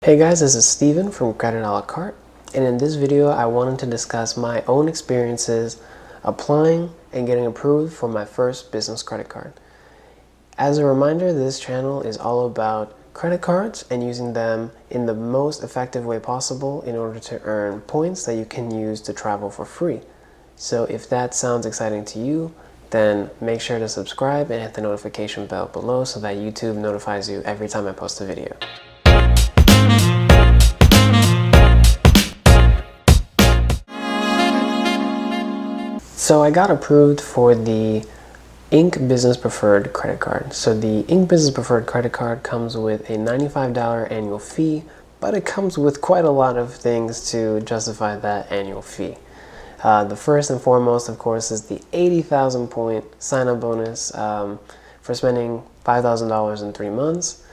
Hey guys, this is Steven from Creditalacarte, and in this video I wanted to discuss my own experiences applying and getting approved for my first business credit card. As a reminder, this channel is all about credit cards and using them in the most effective way possible in order to earn points that you can use to travel for free. So if that sounds exciting to you, then make sure to subscribe and hit the notification bell below so that YouTube notifies you every time I post a video. So I got approved for the Inc. Business Preferred credit card. So the Inc. Business Preferred credit card comes with a $95 annual fee, but it comes with quite a lot of things to justify that annual fee. The first and foremost, of course, is the 80,000 point sign-up bonus for spending $5,000 in 3 months.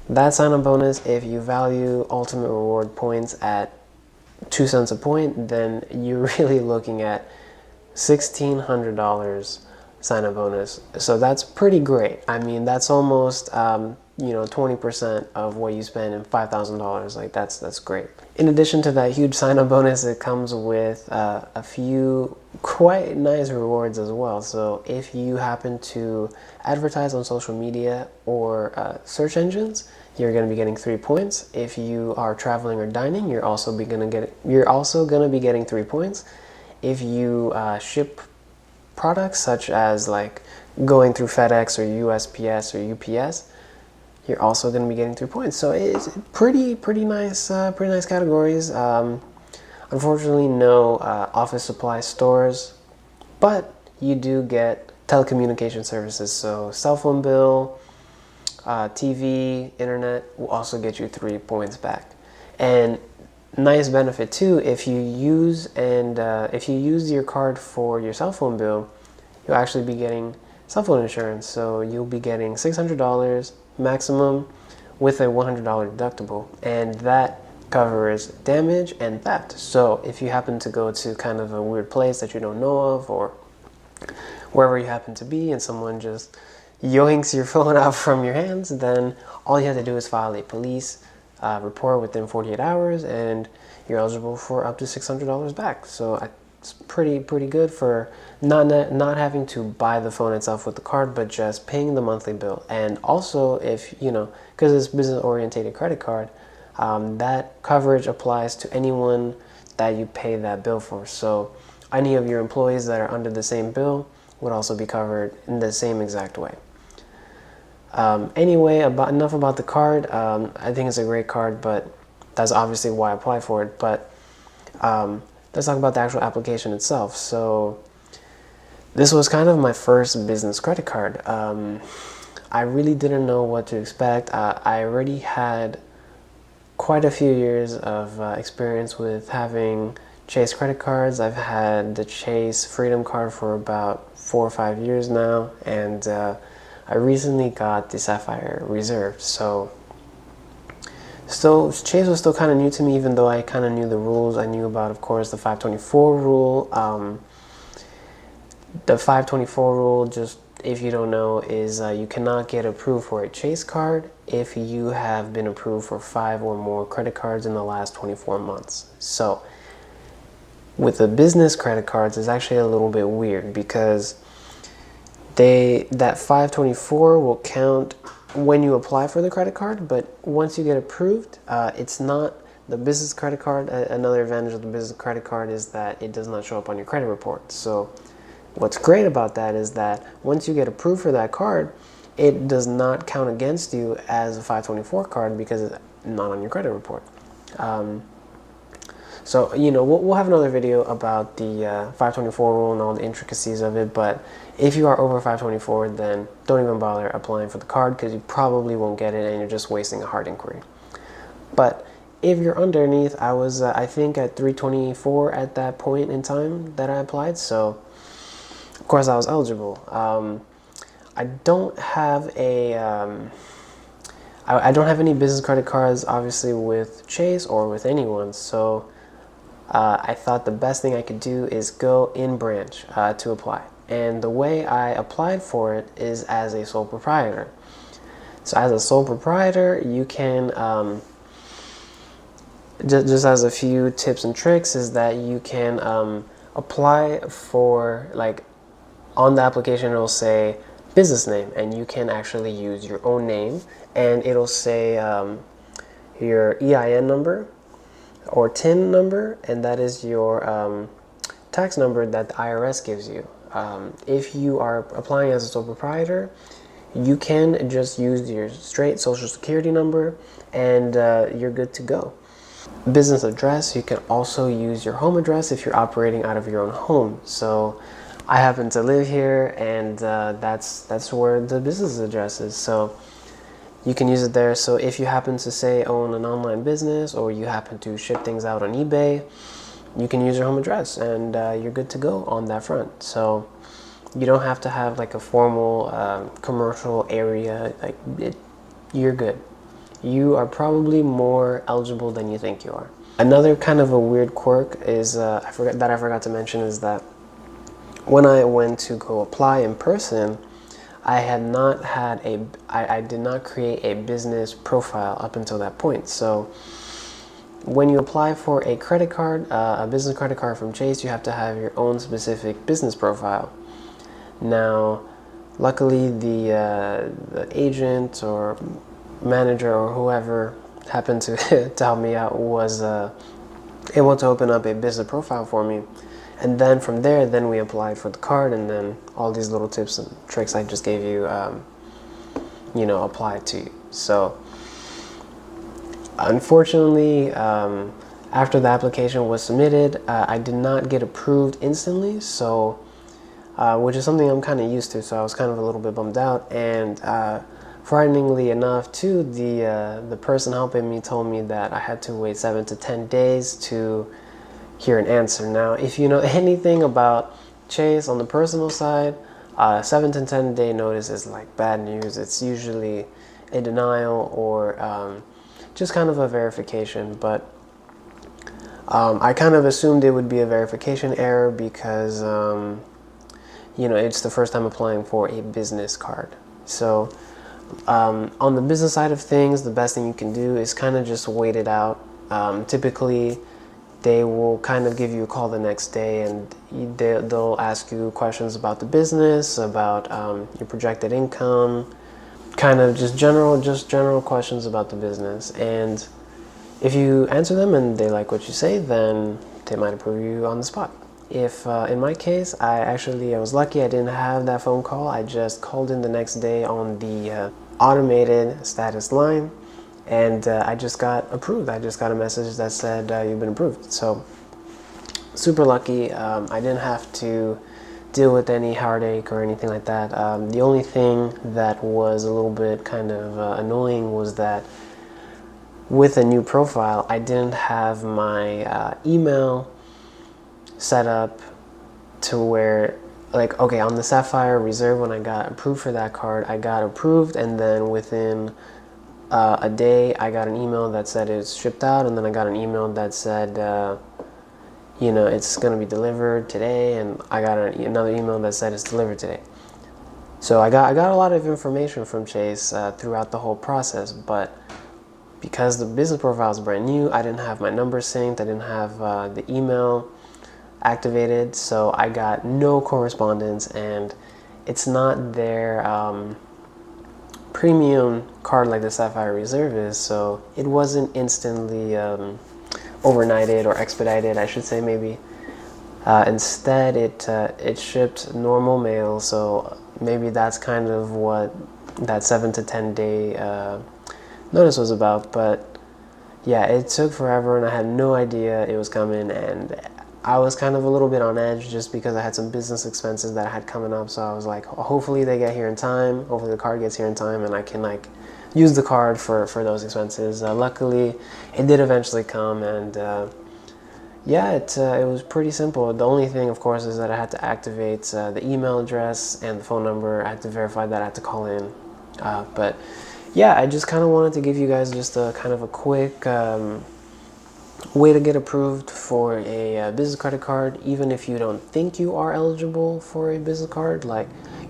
That sign-up bonus, if you value ultimate reward points at 2 cents a point, then you're really looking at $1,600 sign-up bonus. So that's pretty great. I mean, that's almost 20% of what you spend in $5,000. Like that's great. In addition to that huge sign-up bonus, it comes with a few quite nice rewards as well. So if you happen to advertise on social media or search engines, you're going to be getting 3 points. If you are traveling or dining, you're also going to be getting 3 points. If you ship products such as like going through FedEx or USPS or UPS, you're also going to be getting 3 points. So it's pretty nice categories. Unfortunately, no office supply stores, but you do get telecommunication services. So cell phone bill, TV, internet will also get you 3 points back. And nice benefit too, if you use your card for your cell phone bill, you'll actually be getting cell phone insurance. So you'll be getting $600 maximum with a $100 deductible, and that covers damage and theft. So if you happen to go to kind of a weird place that you don't know of, or wherever you happen to be, and someone just yoinks your phone out from your hands, then all you have to do is file a police report within 48 hours and you're eligible for up to $600 back. So it's pretty good for not having to buy the phone itself with the card, but just paying the monthly bill. And also, if because it's business oriented credit card, that coverage applies to anyone that you pay that bill for. So any of your employees that are under the same bill would also be covered in the same exact way. Anyway, enough about the card. I think it's a great card, but that's obviously why I applied for it. But let's talk about the actual application itself. So this was kind of my first business credit card. I really didn't know what to expect. I already had quite a few years of experience with having Chase credit cards. I've had the Chase Freedom card for about 4 or 5 years now, and I recently got the Sapphire Reserve. So Chase was still kind of new to me, even though I kind of knew the rules. I knew about, of course, the 524 rule. The 524 rule, just if you don't know, is you cannot get approved for a Chase card if you have been approved for 5 or more credit cards in the last 24 months. So with the business credit cards, it's actually a little bit weird because that 524 will count when you apply for the credit card, but once you get approved, it's not the business credit card. Another advantage of the business credit card is that it does not show up on your credit report. So what's great about that is that once you get approved for that card, it does not count against you as a 524 card because it's not on your credit report. So, we'll have another video about the 524 rule and all the intricacies of it, but if you are over 524, then don't even bother applying for the card because you probably won't get it and you're just wasting a hard inquiry. But if you're underneath, I was, I think, at 324 at that point in time that I applied, so of course I was eligible. I don't have I don't have any business credit cards, obviously, with Chase or with anyone, so I thought the best thing I could do is go in branch to apply. And the way I applied for it is as a sole proprietor. So as a sole proprietor, you can just as a few tips and tricks, is that you can apply for, like, on the application it'll say business name, and you can actually use your own name, and it'll say your EIN number or TIN number, and that is your tax number that the IRS gives you. If you are applying as a sole proprietor, you can just use your straight social security number, and you're good to go. Business address, you can also use your home address if you're operating out of your own home. So I happen to live here, and that's where the business address is. So you can use it there. So if you happen to, say, own an online business, or you happen to ship things out on eBay, you can use your home address, and you're good to go on that front. So you don't have to have like a formal commercial area. You're good. You are probably more eligible than you think you are. Another kind of a weird quirk is I forgot to mention is that when I went to go apply in person, I did not create a business profile up until that point. So when you apply for a credit card, a business credit card from Chase, you have to have your own specific business profile. Now, luckily, the agent or manager or whoever happened to to help me out was able to open up a business profile for me, and then from there, then we applied for the card, and then all these little tips and tricks I just gave you, applied to you. So unfortunately, after the application was submitted, I did not get approved instantly, so which is something I'm kind of used to, so I was kind of a little bit bummed out. And frighteningly enough, too, the person helping me told me that I had to wait 7 to 10 days to hear an answer. Now, if you know anything about Chase on the personal side, 7 to 10 day notice is like bad news. It's usually a denial or just kind of a verification. But I kind of assumed it would be a verification error because it's the first time applying for a business card. So on the business side of things, the best thing you can do is kind of just wait it out. Typically, they will kind of give you a call the next day, and they'll ask you questions about the business, about your projected income, kind of just general questions about the business. And if you answer them and they like what you say, then they might approve you on the spot. If in my case, I was lucky. I didn't have that phone call. I just called in the next day on the automated status line, and I just got approved. I just got a message that said you've been approved. So super lucky. I didn't have to deal with any heartache or anything like that. The only thing that was a little bit kind of annoying was that with a new profile, I didn't have my email set up to where, like, okay, on the Sapphire Reserve, when I got approved for that card, I got approved, and then within a day I got an email that said it's shipped out, and then I got an email that said it's going to be delivered today, and I got another email that said it's delivered today. So I got a lot of information from Chase throughout the whole process, but because the business profile is brand new, I didn't have my number synced, I didn't have the email activated, so I got no correspondence, and it's not their premium card like the Sapphire Reserve is, so it wasn't instantly overnighted or expedited, I should say, maybe. Instead, it shipped normal mail, so maybe that's kind of what that 7 to 10 day notice was about. But yeah, it took forever, and I had no idea it was coming, and I was kind of a little bit on edge just because I had some business expenses that I had coming up. So I was like, hopefully they get here in time. Hopefully the card gets here in time, and I can use the card for those expenses. Luckily, it did eventually come, and it was pretty simple. The only thing, of course, is that I had to activate the email address and the phone number. I had to verify that. I had to call in. But yeah, I just kind of wanted to give you guys just a kind of a quick way to get approved for a business credit card. Even if you don't think you are eligible for a business card,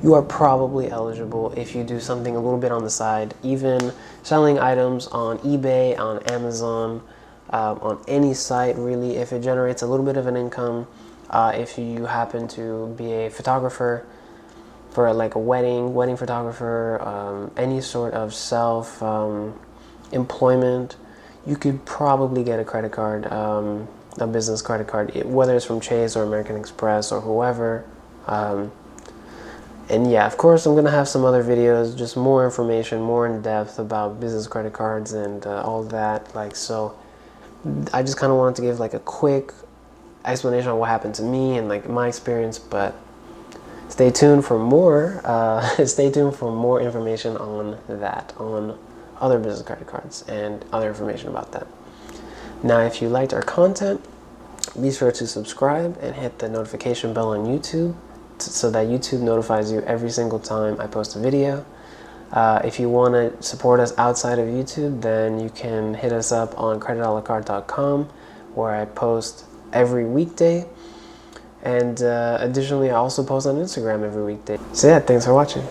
you are probably eligible if you do something a little bit on the side, even selling items on eBay, on Amazon, on any site really. If it generates a little bit of an income, if you happen to be a photographer for like a wedding photographer, any sort of self employment, you could probably get a credit card, a business credit card, whether it's from Chase or American Express or whoever. And yeah, of course, I'm gonna have some other videos, just more information, more in depth about business credit cards and all that. Like, so I just kind of wanted to give like a quick explanation on what happened to me and like my experience. But stay tuned for more. Stay tuned for more information on that, on other business credit cards and other information about that. Now, if you liked our content, be sure to subscribe and hit the notification bell on YouTube so that YouTube notifies you every single time I post a video. If you want to support us outside of YouTube, then you can hit us up on Creditalacarte.com, where I post every weekday. And additionally, I also post on Instagram every weekday. So yeah, thanks for watching.